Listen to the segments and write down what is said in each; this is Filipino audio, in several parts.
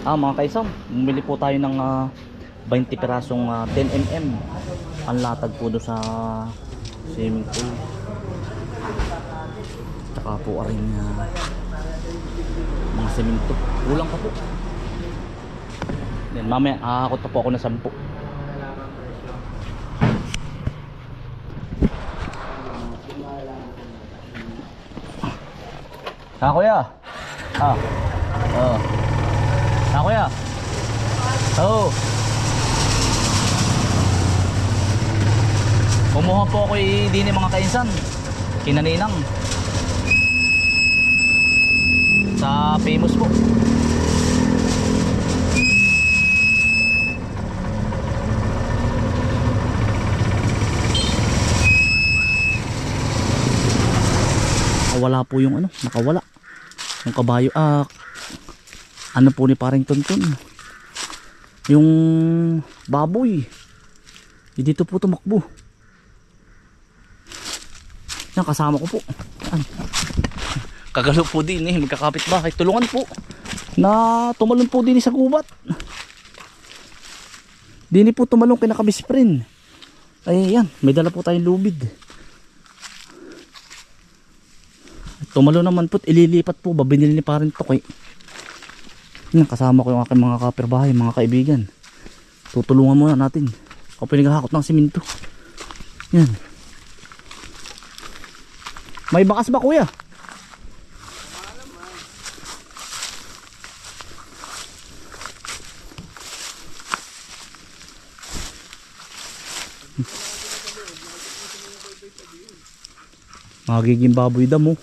Mga kaisam, bumili po tayo ng 20 pirasong 10 mm. Ang latag po doon sa swimming pool. Tsaka po rin mga semento. Kulang pa po. Yan, mamaya akakot pa po ako na 10. Kuya. Kuya. Oh. Kumuha po ako din mga kainsan. Kinaninang. Sa famous po. Nakawala po yung nakawala. Yung kabayo ano po ni paring Tonton. Yung baboy. Dito po tumakbo. Yan kasama ko po. Yan. Kagalo po din magkakapit bahay. Tulungan po. Na tumalon po din sa gubat. Dini po tumalong kinakabisprin. Ay yan, may dala po tayong lubid. Tumalo naman po, ililipat po, babinili ni parin Tokoy. Yan, kasama ko yung aking mga kapirbahay, mga kaibigan. Tutulungan muna natin. Ako pinaghahakot ng simento. Yan. May bakas ba kuya? Magiging baboy damo.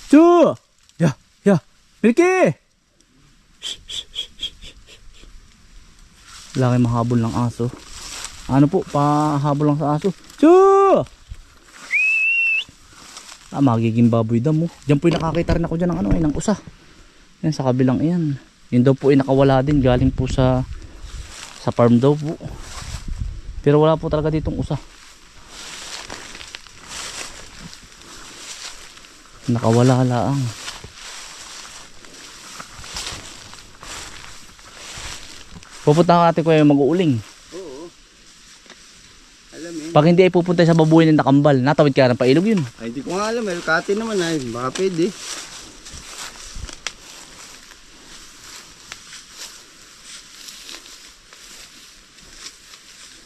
Chu! Ya, Milky! Laki mahabol ng aso. Ano po, pahabol lang sa aso. Chu! Magiging baboy damo. Diyan po yung nakakita rin ako dyan ng ng usa. Yan sa kabilang iyan. Yun daw po ay nakawala din. Galing po sa farm daw po. Pero wala po talaga ditong usa. Nakawala lang. Pupunta natin kuya yung mag-uuling. Oo. Alam eh. Pag hindi ay pupunta sa babuyan ng nakambal, natawid ka ng pailog yun. Ay, hindi ko nga alam. Kati naman ay. Baka pwede.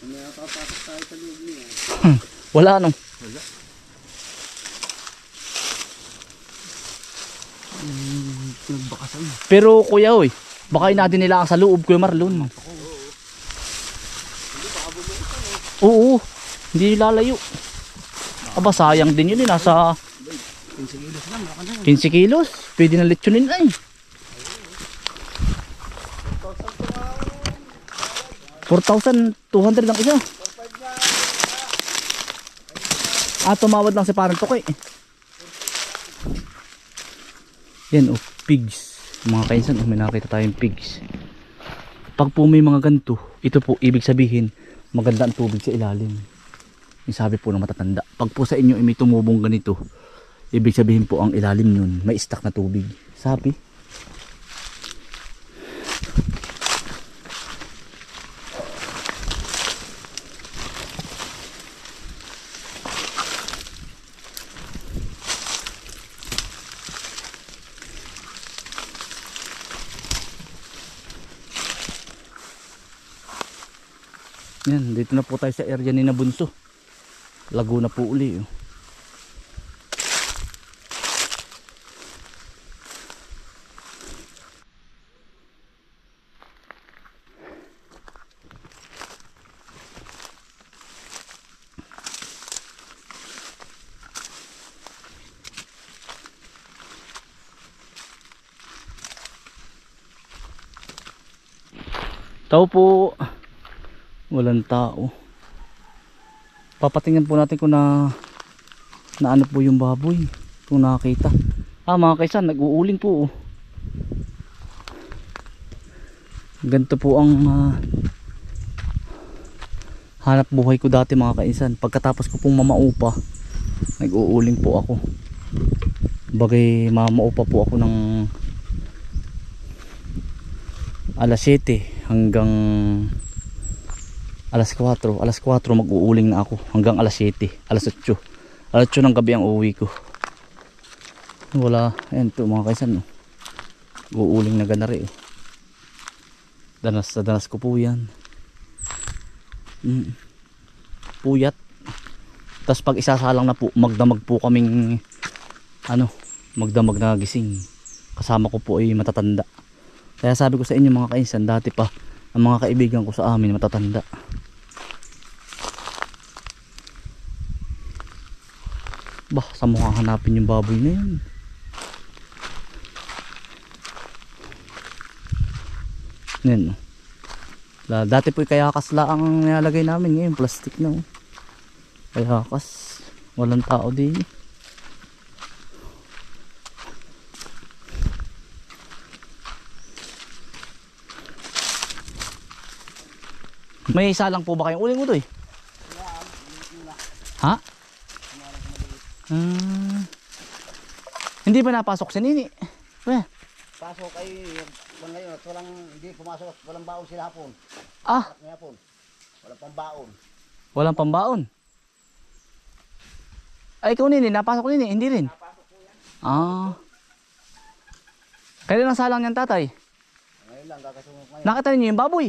May nakapasok tayo sa loob niya. Wala Wala. Pero kuya oy, baka inadin nila sa loob kuya Marlon. Oo, hindi lalayo. Sayang din yun nasa 15 kilos lang. 15 kilos, pwede na lechonin ay. 4,200 lang isa. Tumawad lang si parang Tokoy. Yan pigs. Mga kainsan, may nakita tayong pigs. Pag po may mga ganito, ito po ibig sabihin maganda ang tubig sa ilalim. Yung sabi po ng matatanda. Pag po sa inyo may tumubong ganito, ibig sabihin po ang ilalim nun may stock na tubig. Sabi. Yan, dito na po tayo sa area ni Nabunso. Laguna po uli. Tao po. Walang tao. Papatingnan po natin kung na ano po yung baboy. Kung nakakita. Mga kaisan, nag-uuling po. Ganito po ang Hanap buhay ko dati mga kainsan. Pagkatapos ko pong mamaupa, nag-uuling po ako. Bagay mamaupa po ako ng alas 7 hanggang alas 4. Alas 4 mag-uuling na ako hanggang alas 7, alas 8. Alas 8 ng gabi ang uwi ko. Wala, ayan to mga kaisan. No? Uuling na ganari. Danas na danas ko po yan. Puyat. Tapos pag isasalang na po, magdamag po kaming magdamag na gising. Kasama ko po ay matatanda. Kaya sabi ko sa inyo mga kainsan, dati pa ang mga kaibigan ko sa amin matatanda. Bah, sa mukha hanapin yung baboy na yun. Yan. Dati po kayakas lang ang nilalagay namin, ngayon plastic na. Kayakas. Walang tao din. May isa lang po ba kayong uling utoy? Ha? Hindi ba napasok si Nini? Pasok ay ngayon at walang hindi pumasok at walang baon sila hapon. Ah, Hapon. Walang pambaon. walang pambaon. Ay, ikaw Nini, napasok Nini? Hindi rin. Napasok po yan. Ah. Kailan ang salang niyan tatay? Ngayon lang kakasungok ngayon. Nakita niyo yung baboy?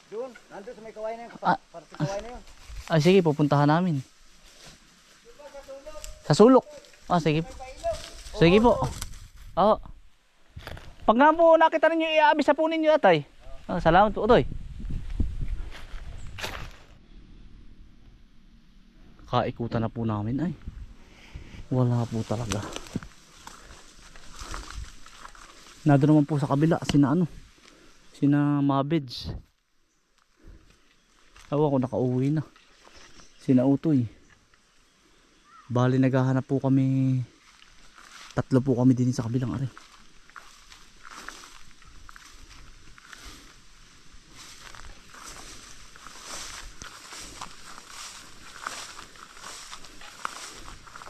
Doon, nandun sa may kaway na yun. Parang kaway na yun. Ay, sige, pupuntahan namin. Sa sulok. Ah, sige. Sige po. Oo. Pag nga po nakita ninyo, iaabisa po ninyo atay. Ah, salamat po, Utoy. Kaikutan na po namin ay. Wala po talaga. Nado naman po sa kabila, sina Mabeds. Awa ko nakauwi na. Sina Utoy. Bali naghahanap po kami. 3 po kami din sa kabilang ari.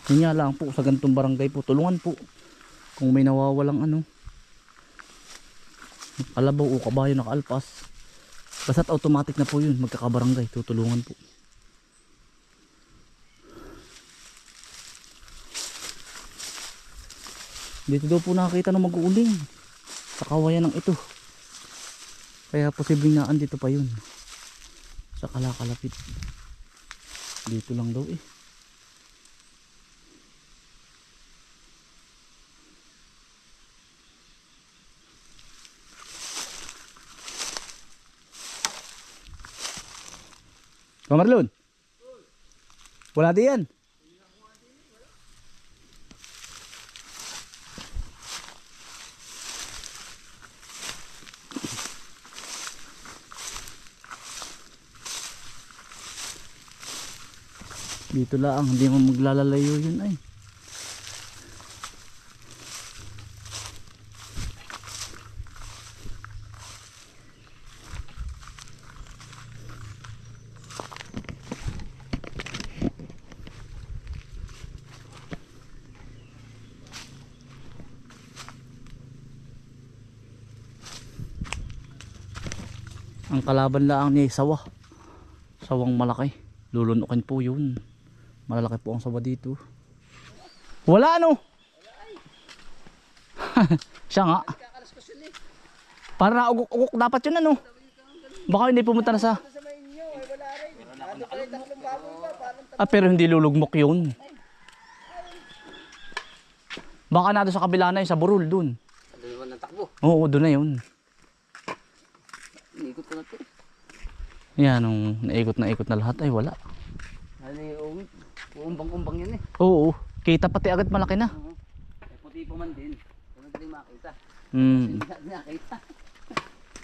Yun nga lang po sa gantong barangay po, tulungan po kung may nawawalang kalabaw o kabayo na kaalpas. Basta't automatic na po yun, magkakabarangay, tutulungan po. Dito daw po nakakita ng mag-uuling sa kawayan ng ito. Kaya posibleng na andito pa yun sa kalakalapit. Dito lang daw eh. Kamarlon, wala di yan. Dito lang, hindi mo maglalalayo yun ay. Ang kalaban lang niya ay sawang malaki. Lulunukin po yun. Malalaki po ang sawa dito. Wala siya nga. Para na ugok dapat yun Baka hindi pumunta na sa pero hindi lulugmok yun. Baka na doon sa kabila na yun, sa burol dun. Doon ng takbo. Oo, doon na yun. Iikot ko na ito. Yan, nung naikot na lahat ay wala. Ano yung uumbang-umbang yun eh. Oo, kita pati agad malaki na. Puti pa man din. Ano din makita? Hmm. Hindi natin nakita.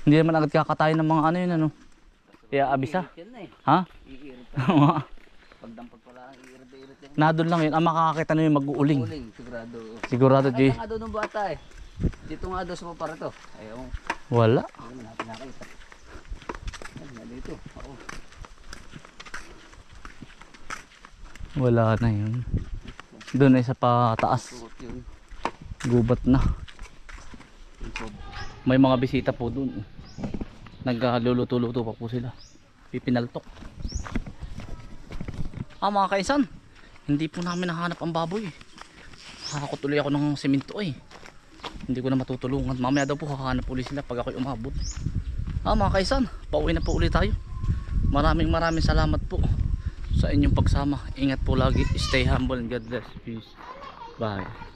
Hindi naman agad kakatayin ng mga yun Kaya abisa. Iirit yan na eh. Ha? Iirit Oo nga. Pagdampag pala ang iirit yan. Nadon lang yun. Ang makakakita na yung mag-uuling. Uling, sigurado. Sigurado, G. Nakita nga doon ng bata eh. Dito nga doon sa paparito. Ayaw. Wala. Hindi natin nakita. Yan nga dito. Oo. Wala na yun. Doon ay sa pataas. Suot yun. Gubat na. May mga bisita po doon. Nagluluto-luto pa po sila. Pipinaltok. Mga kaisan, hindi po namin nahanap ang baboy. Hakakot ulit ako ng semento eh. Hindi ko na matutulungan. Mamaya daw po hahanap ulit sila pag ako'y umabot. Mga kaisan, pauwi na po ulit tayo. Maraming salamat po sa inyong pagsama. Ingat po lagi. Stay humble and God bless. Peace. Bye.